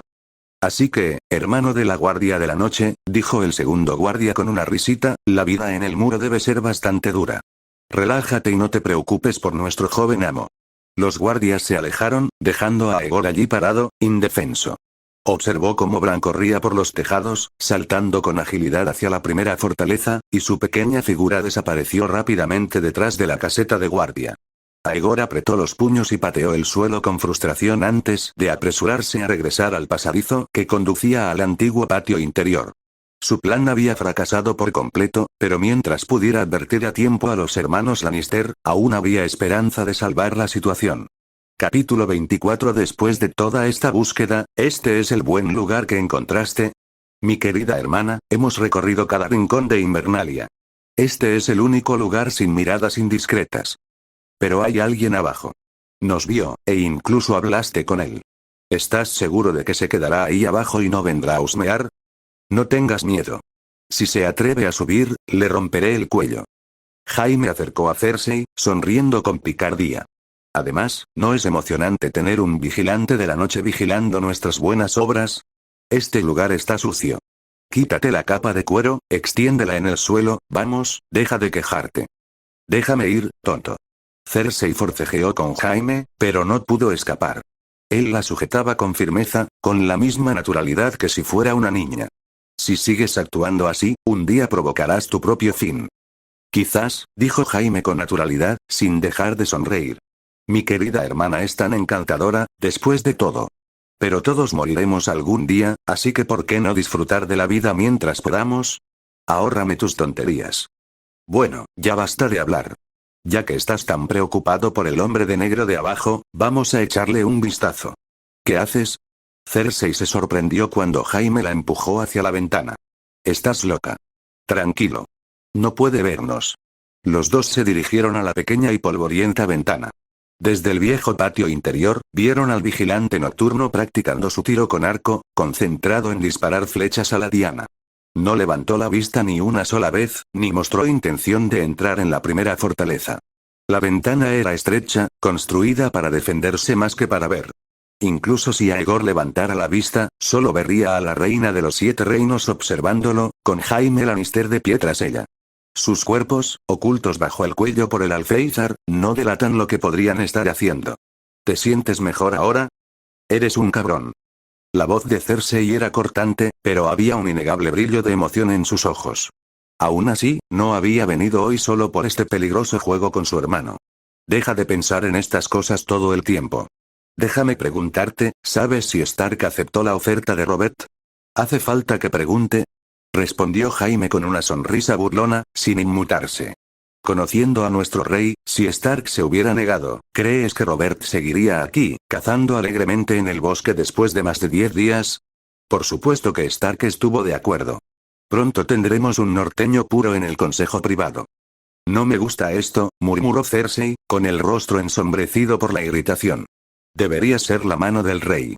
Así que, hermano de la guardia de la noche, dijo el segundo guardia con una risita, la vida en el muro debe ser bastante dura. Relájate y no te preocupes por nuestro joven amo. Los guardias se alejaron, dejando a Aegor allí parado, indefenso. Observó cómo Bran corría por los tejados, saltando con agilidad hacia la primera fortaleza, y su pequeña figura desapareció rápidamente detrás de la caseta de guardia. Aegor apretó los puños y pateó el suelo con frustración antes de apresurarse a regresar al pasadizo que conducía al antiguo patio interior. Su plan había fracasado por completo, pero mientras pudiera advertir a tiempo a los hermanos Lannister, aún había esperanza de salvar la situación. Capítulo 24. Después de toda esta búsqueda, ¿este es el buen lugar que encontraste? Mi querida hermana, hemos recorrido cada rincón de Invernalia. Este es el único lugar sin miradas indiscretas. Pero hay alguien abajo. Nos vio, e incluso hablaste con él. ¿Estás seguro de que se quedará ahí abajo y no vendrá a husmear? No tengas miedo. Si se atreve a subir, le romperé el cuello. Jaime acercó a Cersei, sonriendo con picardía. Además, ¿no es emocionante tener un vigilante de la noche vigilando nuestras buenas obras? Este lugar está sucio. Quítate la capa de cuero, extiéndela en el suelo, vamos, deja de quejarte. Déjame ir, tonto. Cersei forcejeó con Jaime, pero no pudo escapar. Él la sujetaba con firmeza, con la misma naturalidad que si fuera una niña. Si sigues actuando así, un día provocarás tu propio fin. Quizás, dijo Jaime con naturalidad, sin dejar de sonreír. Mi querida hermana es tan encantadora, después de todo. Pero todos moriremos algún día, así que ¿por qué no disfrutar de la vida mientras podamos? Ahórrame tus tonterías. Bueno, ya basta de hablar. Ya que estás tan preocupado por el hombre de negro de abajo, vamos a echarle un vistazo. ¿Qué haces? Cersei se sorprendió cuando Jaime la empujó hacia la ventana. Estás loca. Tranquilo. No puede vernos. Los dos se dirigieron a la pequeña y polvorienta ventana. Desde el viejo patio interior, vieron al vigilante nocturno practicando su tiro con arco, concentrado en disparar flechas a la diana. No levantó la vista ni una sola vez, ni mostró intención de entrar en la primera fortaleza. La ventana era estrecha, construida para defenderse más que para ver. Incluso si Aegor levantara la vista, solo vería a la reina de los 7 reinos observándolo, con Jaime Lannister de pie tras ella. Sus cuerpos, ocultos bajo el cuello por el alféizar, no delatan lo que podrían estar haciendo. ¿Te sientes mejor ahora? Eres un cabrón. La voz de Cersei era cortante, pero había un innegable brillo de emoción en sus ojos. Aún así, no había venido hoy solo por este peligroso juego con su hermano. Deja de pensar en estas cosas todo el tiempo. Déjame preguntarte, ¿sabes si Stark aceptó la oferta de Robert? ¿Hace falta que pregunte? Respondió Jaime con una sonrisa burlona, sin inmutarse. Conociendo a nuestro rey, si Stark se hubiera negado, ¿crees que Robert seguiría aquí, cazando alegremente en el bosque después de más de 10 días? Por supuesto que Stark estuvo de acuerdo. Pronto tendremos un norteño puro en el consejo privado. No me gusta esto, murmuró Cersei, con el rostro ensombrecido por la irritación. Debería ser la mano del rey.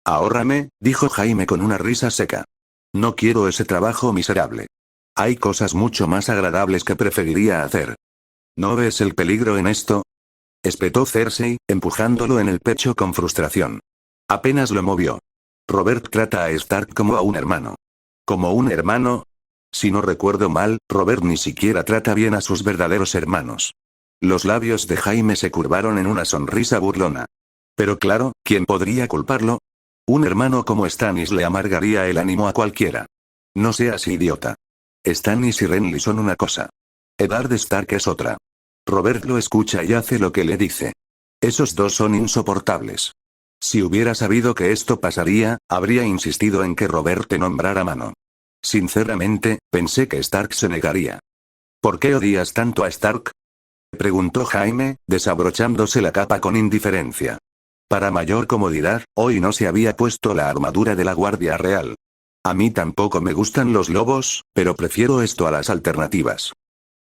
Ahórrame, dijo Jaime con una risa seca. No quiero ese trabajo miserable. Hay cosas mucho más agradables que preferiría hacer. ¿No ves el peligro en esto? Espetó Cersei, empujándolo en el pecho con frustración. Apenas lo movió. Robert trata a Stark como a un hermano. ¿Como un hermano? Si no recuerdo mal, Robert ni siquiera trata bien a sus verdaderos hermanos. Los labios de Jaime se curvaron en una sonrisa burlona. Pero claro, ¿quién podría culparlo? Un hermano como Stannis le amargaría el ánimo a cualquiera. No seas idiota. Stannis y Renly son una cosa. Eddard Stark es otra. Robert lo escucha y hace lo que le dice. Esos dos son insoportables. Si hubiera sabido que esto pasaría, habría insistido en que Robert te nombrara mano. Sinceramente, pensé que Stark se negaría. ¿Por qué odias tanto a Stark? Preguntó Jaime, desabrochándose la capa con indiferencia. Para mayor comodidad, hoy no se había puesto la armadura de la Guardia Real. A mí tampoco me gustan los lobos, pero prefiero esto a las alternativas.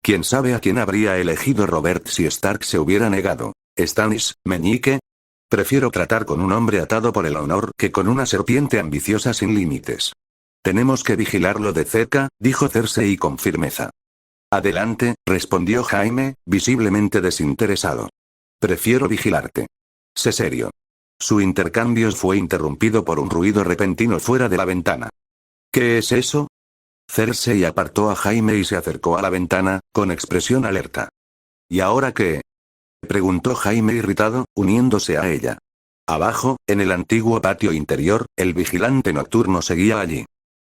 ¿Quién sabe a quién habría elegido Robert si Stark se hubiera negado? ¿Stannis, meñique? Prefiero tratar con un hombre atado por el honor que con una serpiente ambiciosa sin límites. Tenemos que vigilarlo de cerca, dijo Cersei con firmeza. Adelante, respondió Jaime, visiblemente desinteresado. Prefiero vigilarte. Sé serio. Su intercambio fue interrumpido por un ruido repentino fuera de la ventana. ¿Qué es eso? Cersei apartó a Jaime y se acercó a la ventana, con expresión alerta. ¿Y ahora qué? Preguntó Jaime irritado, uniéndose a ella. Abajo, en el antiguo patio interior, el vigilante nocturno seguía allí.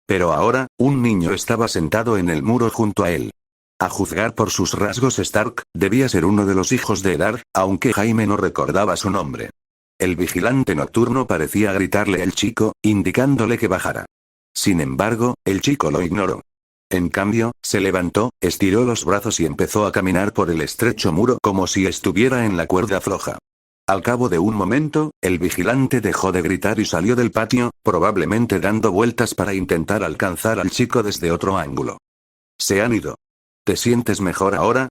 Pero ahora, un niño estaba sentado en el muro junto a él. A juzgar por sus rasgos Stark, debía ser uno de los hijos de Eddard, aunque Jaime no recordaba su nombre. El vigilante nocturno parecía gritarle al chico, indicándole que bajara. Sin embargo, el chico lo ignoró. En cambio, se levantó, estiró los brazos y empezó a caminar por el estrecho muro como si estuviera en la cuerda floja. Al cabo de un momento, el vigilante dejó de gritar y salió del patio, probablemente dando vueltas para intentar alcanzar al chico desde otro ángulo. Se han ido. ¿Te sientes mejor ahora?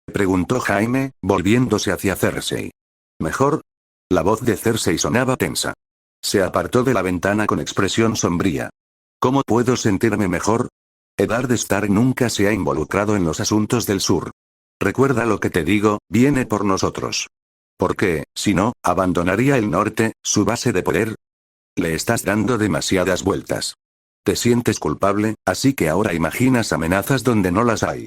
Preguntó Jaime, volviéndose hacia Cersei. ¿Mejor? La voz de Cersei sonaba tensa. Se apartó de la ventana con expresión sombría. ¿Cómo puedo sentirme mejor? Eddard Stark nunca se ha involucrado en los asuntos del sur. Recuerda lo que te digo, viene por nosotros. ¿Por qué, si no, abandonaría el norte, su base de poder? Le estás dando demasiadas vueltas. Te sientes culpable, así que ahora imaginas amenazas donde no las hay.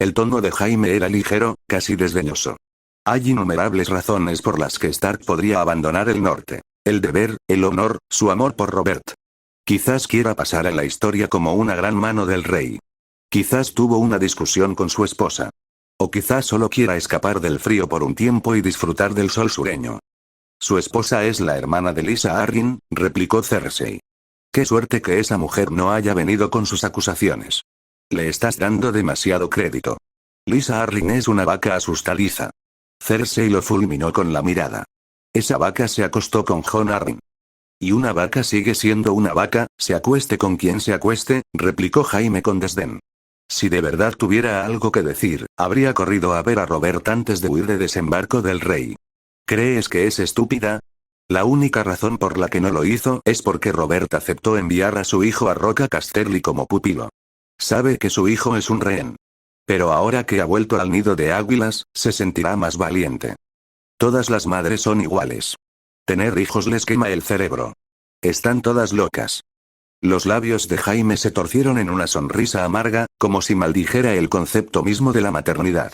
El tono de Jaime era ligero, casi desdeñoso. Hay innumerables razones por las que Stark podría abandonar el norte. El deber, el honor, su amor por Robert. Quizás quiera pasar a la historia como una gran mano del rey. Quizás tuvo una discusión con su esposa. O quizás solo quiera escapar del frío por un tiempo y disfrutar del sol sureño. Su esposa es la hermana de Lysa Arryn, replicó Cersei. Qué suerte que esa mujer no haya venido con sus acusaciones. Le estás dando demasiado crédito. Lysa Arryn es una vaca asustadiza. Cersei lo fulminó con la mirada. Esa vaca se acostó con Jon Arryn. Y una vaca sigue siendo una vaca, se acueste con quien se acueste, replicó Jaime con desdén. Si de verdad tuviera algo que decir, habría corrido a ver a Robert antes de huir de desembarco del rey. ¿Crees que es estúpida? La única razón por la que no lo hizo es porque Robert aceptó enviar a su hijo a Roca Casterly como pupilo. Sabe que su hijo es un rehén. Pero ahora que ha vuelto al nido de águilas, se sentirá más valiente. Todas las madres son iguales. Tener hijos les quema el cerebro. Están todas locas. Los labios de Jaime se torcieron en una sonrisa amarga, como si maldijera el concepto mismo de la maternidad.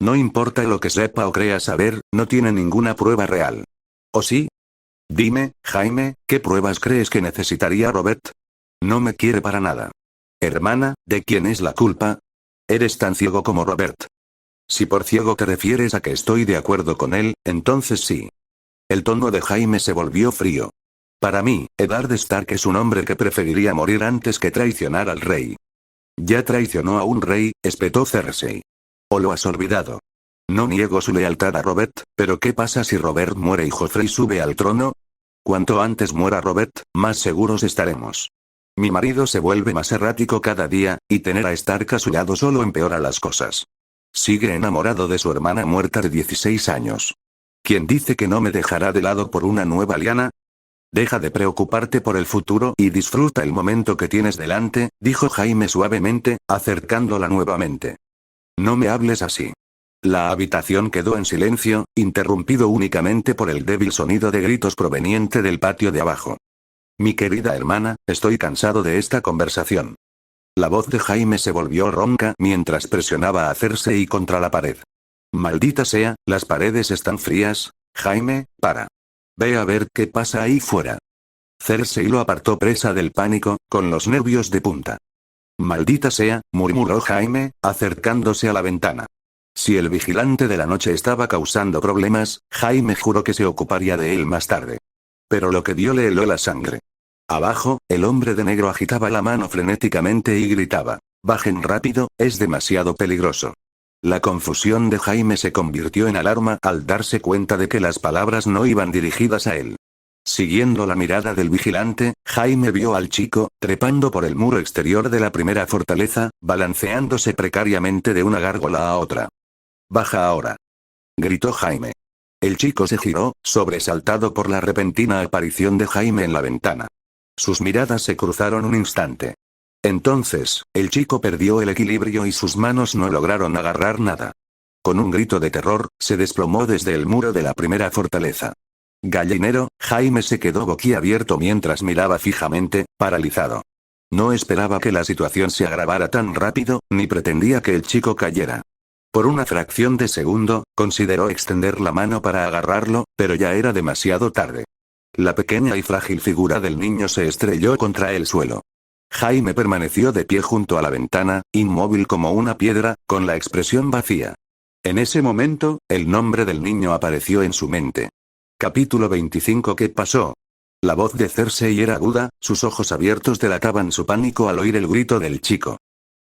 No importa lo que sepa o crea saber, no tiene ninguna prueba real. ¿O sí? Dime, Jaime, ¿qué pruebas crees que necesitaría Robert? No me quiere para nada. Hermana, ¿de quién es la culpa? Eres tan ciego como Robert. Si por ciego te refieres a que estoy de acuerdo con él, entonces sí. El tono de Jaime se volvió frío. Para mí, Eddard Stark es un hombre que preferiría morir antes que traicionar al rey. Ya traicionó a un rey, espetó Cersei. ¿O lo has olvidado? No niego su lealtad a Robert, pero ¿qué pasa si Robert muere y Joffrey sube al trono? Cuanto antes muera Robert, más seguros estaremos. Mi marido se vuelve más errático cada día, y tener a Stark a su lado solo empeora las cosas. Sigue enamorado de su hermana muerta de 16 años. ¿Quién dice que no me dejará de lado por una nueva liana? Deja de preocuparte por el futuro y disfruta el momento que tienes delante, dijo Jaime suavemente, acercándola nuevamente. No me hables así. La habitación quedó en silencio, interrumpido únicamente por el débil sonido de gritos proveniente del patio de abajo. Mi querida hermana, estoy cansado de esta conversación. La voz de Jaime se volvió ronca mientras presionaba a Cersei contra la pared. Maldita sea, las paredes están frías. Jaime, para. Ve a ver qué pasa ahí fuera. Cersei lo apartó presa del pánico, con los nervios de punta. Maldita sea, murmuró Jaime, acercándose a la ventana. Si el vigilante de la noche estaba causando problemas, Jaime juró que se ocuparía de él más tarde. Pero lo que vio le heló la sangre. Abajo, el hombre de negro agitaba la mano frenéticamente y gritaba: «Bajen rápido, es demasiado peligroso». La confusión de Jaime se convirtió en alarma al darse cuenta de que las palabras no iban dirigidas a él. Siguiendo la mirada del vigilante, Jaime vio al chico, trepando por el muro exterior de la primera fortaleza, balanceándose precariamente de una gárgola a otra. «Baja ahora», gritó Jaime. El chico se giró, sobresaltado por la repentina aparición de Jaime en la ventana. Sus miradas se cruzaron un instante. Entonces, el chico perdió el equilibrio y sus manos no lograron agarrar nada. Con un grito de terror, se desplomó desde el muro de la primera fortaleza. Gallinero, Jaime se quedó boquiabierto mientras miraba fijamente, paralizado. No esperaba que la situación se agravara tan rápido, ni pretendía que el chico cayera. Por una fracción de segundo, consideró extender la mano para agarrarlo, pero ya era demasiado tarde. La pequeña y frágil figura del niño se estrelló contra el suelo. Jaime permaneció de pie junto a la ventana, inmóvil como una piedra, con la expresión vacía. En ese momento, el nombre del niño apareció en su mente. Capítulo 25. ¿Qué pasó? La voz de Cersei era aguda, sus ojos abiertos delataban su pánico al oír el grito del chico.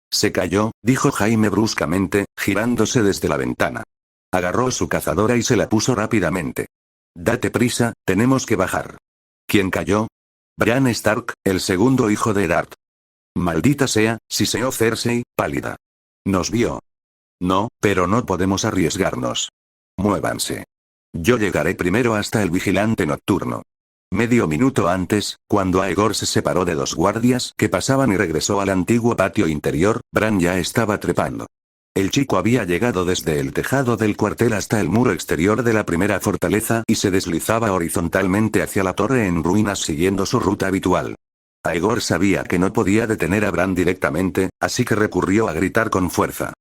Se cayó, dijo Jaime bruscamente, girándose desde la ventana. Agarró su cazadora y se la puso rápidamente. Date prisa, tenemos que bajar. ¿Quién cayó? Bran Stark, el segundo hijo de Eddard. Maldita sea, siseó Cersei, pálida. Nos vio. No, pero no podemos arriesgarnos. Muévanse. Yo llegaré primero hasta el vigilante nocturno. Medio minuto antes, cuando Aegor se separó de dos guardias que pasaban y regresó al antiguo patio interior, Bran ya estaba trepando. El chico había llegado desde el tejado del cuartel hasta el muro exterior de la primera fortaleza y se deslizaba horizontalmente hacia la torre en ruinas siguiendo su ruta habitual. Aegor sabía que no podía detener a Bran directamente, así que recurrió a gritar con fuerza.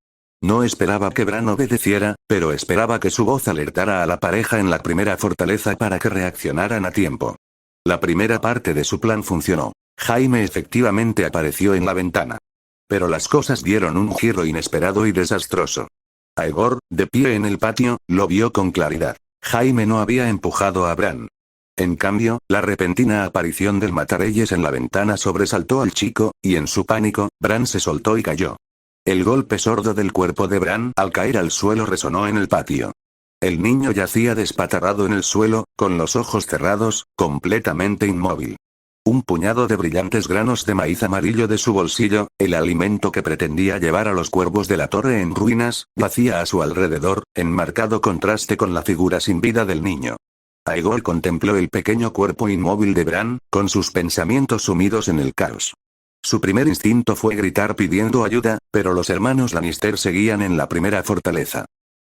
No esperaba que Bran obedeciera, pero esperaba que su voz alertara a la pareja en la primera fortaleza para que reaccionaran a tiempo. La primera parte de su plan funcionó. Jaime efectivamente apareció en la ventana. Pero las cosas dieron un giro inesperado y desastroso. Aegor, de pie en el patio, lo vio con claridad. Jaime no había empujado a Bran. En cambio, la repentina aparición del matarreyes en la ventana sobresaltó al chico, y en su pánico, Bran se soltó y cayó. El golpe sordo del cuerpo de Bran al caer al suelo resonó en el patio. El niño yacía despatarrado en el suelo, con los ojos cerrados, completamente inmóvil. Un puñado de brillantes granos de maíz amarillo de su bolsillo, el alimento que pretendía llevar a los cuervos de la torre en ruinas, yacía a su alrededor, en marcado contraste con la figura sin vida del niño. Aegor contempló el pequeño cuerpo inmóvil de Bran, con sus pensamientos sumidos en el caos. Su primer instinto fue gritar pidiendo ayuda, pero los hermanos Lannister seguían en la primera fortaleza.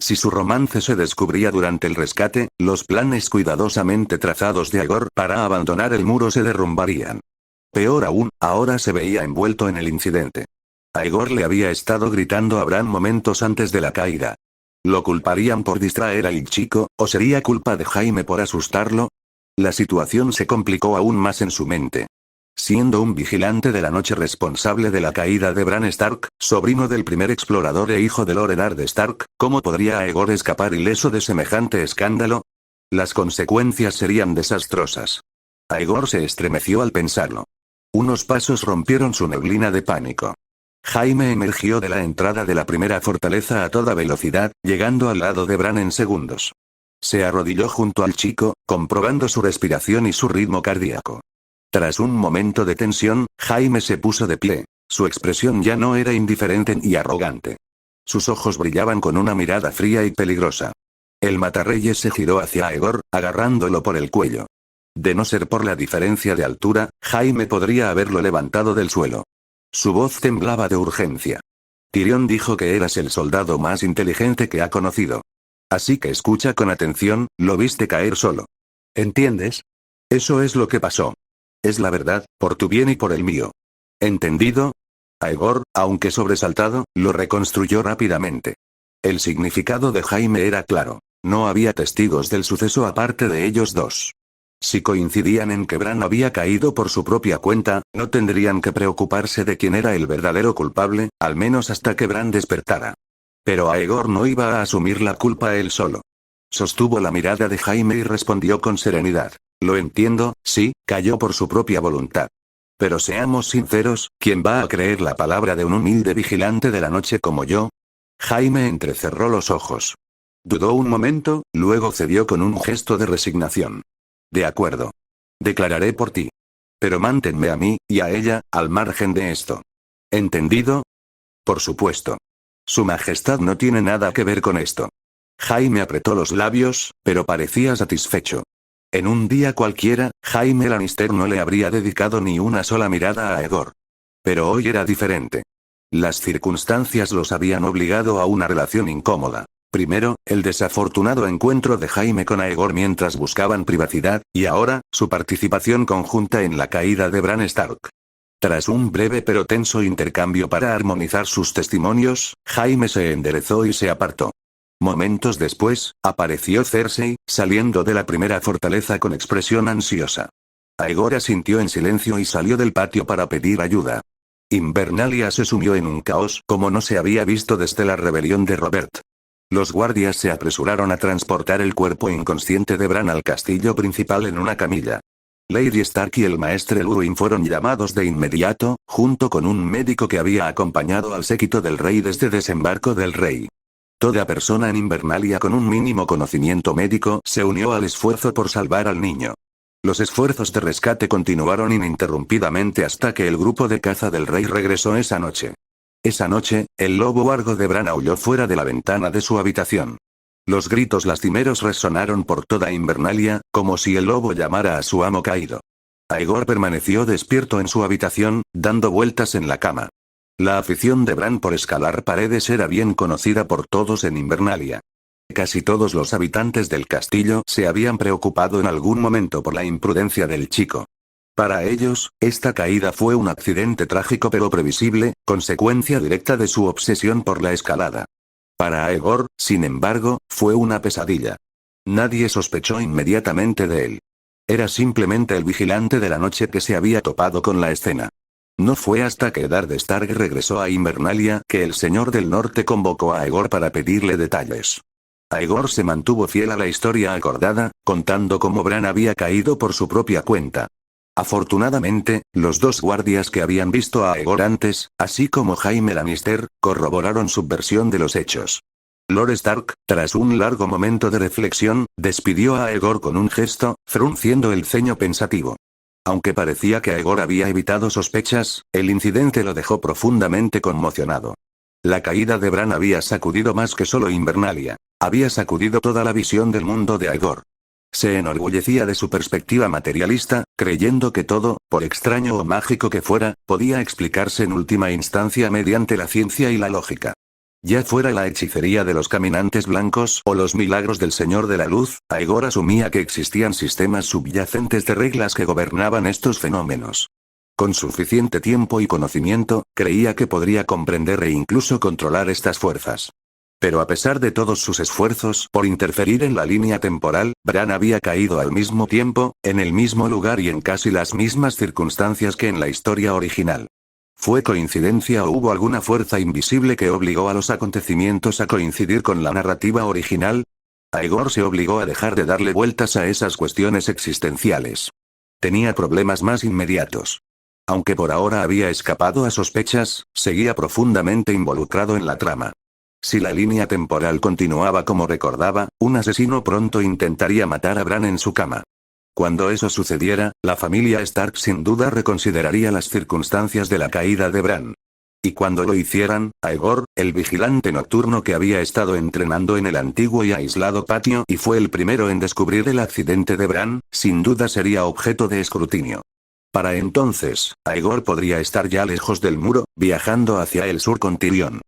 Si su romance se descubría durante el rescate, los planes cuidadosamente trazados de Aegor para abandonar el muro se derrumbarían. Peor aún, ahora se veía envuelto en el incidente. Aegor le había estado gritando a Bran momentos antes de la caída. ¿Lo culparían por distraer al chico, o sería culpa de Jaime por asustarlo? La situación se complicó aún más en su mente. Siendo un vigilante de la noche responsable de la caída de Bran Stark, sobrino del primer explorador e hijo de Lord Eddard Stark, ¿cómo podría Aegor escapar ileso de semejante escándalo? Las consecuencias serían desastrosas. Aegor se estremeció al pensarlo. Unos pasos rompieron su neblina de pánico. Jaime emergió de la entrada de la primera fortaleza a toda velocidad, llegando al lado de Bran en segundos. Se arrodilló junto al chico, comprobando su respiración y su ritmo cardíaco. Tras un momento de tensión, Jaime se puso de pie. Su expresión ya no era indiferente ni arrogante. Sus ojos brillaban con una mirada fría y peligrosa. El matarreyes se giró hacia Aegor, agarrándolo por el cuello. De no ser por la diferencia de altura, Jaime podría haberlo levantado del suelo. Su voz temblaba de urgencia. Tyrion dijo que eras el soldado más inteligente que ha conocido. Así que escucha con atención, lo viste caer solo. ¿Entiendes? Eso es lo que pasó. Es la verdad, por tu bien y por el mío. ¿Entendido? Aegor, aunque sobresaltado, lo reconstruyó rápidamente. El significado de Jaime era claro. No había testigos del suceso aparte de ellos dos. Si coincidían en que Bran había caído por su propia cuenta, no tendrían que preocuparse de quién era el verdadero culpable, al menos hasta que Bran despertara. Pero Aegor no iba a asumir la culpa él solo. Sostuvo la mirada de Jaime y respondió con serenidad. Lo entiendo, sí, cayó por su propia voluntad. Pero seamos sinceros, ¿quién va a creer la palabra de un humilde vigilante de la noche como yo? Jaime entrecerró los ojos. Dudó un momento, luego cedió con un gesto de resignación. De acuerdo. Declararé por ti. Pero mántenme a mí, y a ella, al margen de esto. ¿Entendido? Por supuesto. Su Majestad no tiene nada que ver con esto. Jaime apretó los labios, pero parecía satisfecho. En un día cualquiera, Jaime Lannister no le habría dedicado ni una sola mirada a Aegor. Pero hoy era diferente. Las circunstancias los habían obligado a una relación incómoda. Primero, el desafortunado encuentro de Jaime con Aegor mientras buscaban privacidad, y ahora, su participación conjunta en la caída de Bran Stark. Tras un breve pero tenso intercambio para armonizar sus testimonios, Jaime se enderezó y se apartó. Momentos después, apareció Cersei, saliendo de la primera fortaleza con expresión ansiosa. Aegor asintió en silencio y salió del patio para pedir ayuda. Invernalia se sumió en un caos como no se había visto desde la rebelión de Robert. Los guardias se apresuraron a transportar el cuerpo inconsciente de Bran al castillo principal en una camilla. Lady Stark y el maestre Luwin fueron llamados de inmediato, junto con un médico que había acompañado al séquito del rey desde desembarco del rey. Toda persona en Invernalia con un mínimo conocimiento médico se unió al esfuerzo por salvar al niño. Los esfuerzos de rescate continuaron ininterrumpidamente hasta que el grupo de caza del rey regresó esa noche. Esa noche, el lobo vargo de Bran aulló fuera de la ventana de su habitación. Los gritos lastimeros resonaron por toda Invernalia, como si el lobo llamara a su amo caído. Aegor permaneció despierto en su habitación, dando vueltas en la cama. La afición de Bran por escalar paredes era bien conocida por todos en Invernalia. Casi todos los habitantes del castillo se habían preocupado en algún momento por la imprudencia del chico. Para ellos, esta caída fue un accidente trágico pero previsible, consecuencia directa de su obsesión por la escalada. Para Aegor, sin embargo, fue una pesadilla. Nadie sospechó inmediatamente de él. Era simplemente el vigilante de la noche que se había topado con la escena. No fue hasta que Eddard Stark regresó a Invernalia que el Señor del Norte convocó a Aegor para pedirle detalles. Aegor se mantuvo fiel a la historia acordada, contando cómo Bran había caído por su propia cuenta. Afortunadamente, los dos guardias que habían visto a Aegor antes, así como Jaime Lannister, corroboraron su versión de los hechos. Lord Stark, tras un largo momento de reflexión, despidió a Aegor con un gesto, frunciendo el ceño pensativo. Aunque parecía que Aegor había evitado sospechas, el incidente lo dejó profundamente conmocionado. La caída de Bran había sacudido más que solo Invernalia. Había sacudido toda la visión del mundo de Aegor. Se enorgullecía de su perspectiva materialista, creyendo que todo, por extraño o mágico que fuera, podía explicarse en última instancia mediante la ciencia y la lógica. Ya fuera la hechicería de los caminantes blancos o los milagros del Señor de la Luz, Aegor asumía que existían sistemas subyacentes de reglas que gobernaban estos fenómenos. Con suficiente tiempo y conocimiento, creía que podría comprender e incluso controlar estas fuerzas. Pero a pesar de todos sus esfuerzos por interferir en la línea temporal, Bran había caído al mismo tiempo, en el mismo lugar y en casi las mismas circunstancias que en la historia original. ¿Fue coincidencia o hubo alguna fuerza invisible que obligó a los acontecimientos a coincidir con la narrativa original? Aegor se obligó a dejar de darle vueltas a esas cuestiones existenciales. Tenía problemas más inmediatos. Aunque por ahora había escapado a sospechas, seguía profundamente involucrado en la trama. Si la línea temporal continuaba como recordaba, un asesino pronto intentaría matar a Bran en su cama. Cuando eso sucediera, la familia Stark sin duda reconsideraría las circunstancias de la caída de Bran. Y cuando lo hicieran, Aegor, el vigilante nocturno que había estado entrenando en el antiguo y aislado patio y fue el primero en descubrir el accidente de Bran, sin duda sería objeto de escrutinio. Para entonces, Aegor podría estar ya lejos del muro, viajando hacia el sur con Tyrion.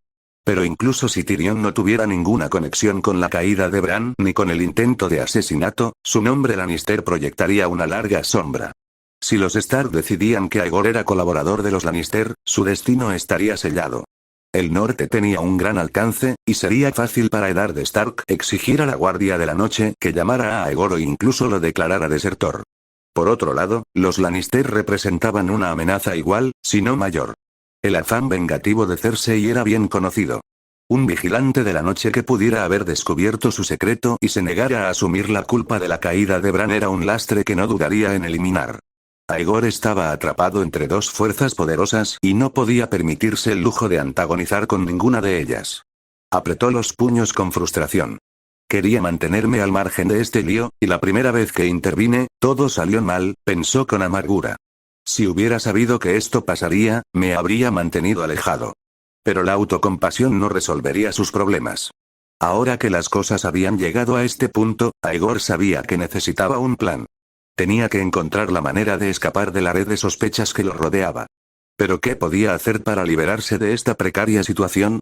Pero incluso si Tyrion no tuviera ninguna conexión con la caída de Bran ni con el intento de asesinato, su nombre Lannister proyectaría una larga sombra. Si los Stark decidían que Aegor era colaborador de los Lannister, su destino estaría sellado. El norte tenía un gran alcance, y sería fácil para Eddard Stark exigir a la Guardia de la Noche que llamara a Aegor o incluso lo declarara desertor. Por otro lado, los Lannister representaban una amenaza igual, si no mayor. El afán vengativo de Cersei era bien conocido. Un vigilante de la noche que pudiera haber descubierto su secreto y se negara a asumir la culpa de la caída de Bran era un lastre que no dudaría en eliminar. Aegor estaba atrapado entre dos fuerzas poderosas y no podía permitirse el lujo de antagonizar con ninguna de ellas. Apretó los puños con frustración. Quería mantenerme al margen de este lío, y la primera vez que intervine, todo salió mal, pensó con amargura. Si hubiera sabido que esto pasaría, me habría mantenido alejado. Pero la autocompasión no resolvería sus problemas. Ahora que las cosas habían llegado a este punto, Aegor sabía que necesitaba un plan. Tenía que encontrar la manera de escapar de la red de sospechas que lo rodeaba. ¿Pero qué podía hacer para liberarse de esta precaria situación?